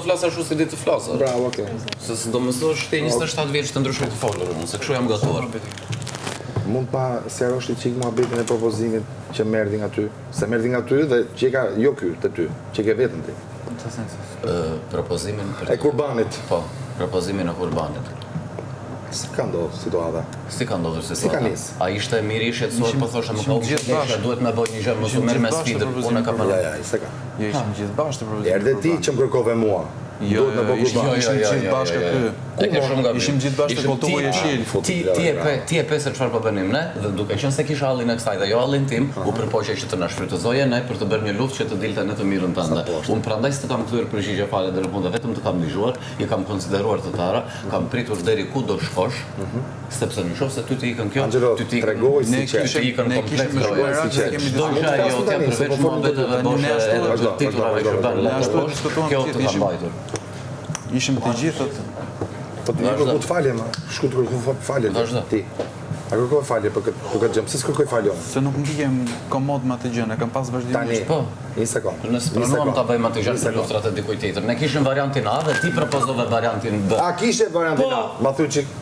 flas ashtu si di të flas. Bravo, okay. Se do më thosh ti 27 vjeç të ndryshoj të folur unë, se kështu jam gatuar. Mund pa sqarosh ti çik muhabetin e propozimit që merrti nga ty, se merrti nga ty dhe që ka jo ky te ty, që ke vetëm ti. Propozimin E kurbanit. Po, propozimin e kurbanit. Si ka ndodhur situata? Si ka ndodhur situata? Si ka nis? A ishte mirë i shqetësuar, po thoshte më kohë duhet më bëj një gjë, mos u merr me sfidën. Unë kam Ja, se ka. Jo, ishim gjithë bashkë të propozimit. Erdhe ti që më kërkove mua. Jo, ishim gjithë bashkë aty. E ke shumë gabim. Ishim gjithë bashkë të kulturë jeshil. Ti e pe se çfarë po bënim ne, dhe duke qenë se kisha hallin e kësaj dhe jo hallin tim, u përpoqja që të na shfrytëzoje ne për të bërë një luftë që të dilte në të mirën tënde. Unë prandaj s'të kam kthyer përgjigje fare deri në fund, vetëm të kam dëgjuar, i kam konsideruar të tëra, kam pritur deri ku do shkosh, sepse në qoftë se ty të ikën kjo, ty të tregoj si ty të ikën komplet. Do isha jo të përveç muhabeteve boshe edhe titulave që bën lehtë, kjo të kam mbajtur. Ishim të gjithë Po ti nuk kërkoj falje, ma. Shku të kërkoj falje ti. A kërkoj falje për këtë gjë, pse s'kërkoj falje unë? se nuk ndihem komod me atë gjë, e kam pas vazhdimisht. Po, një sekond. ne pranuam ta bëjmë atë gjë për luftrat e dikujt tjetër. Ne kishim variantin A dhe ti propozove variantin B. A kishe variantin A? Ma thuaj çik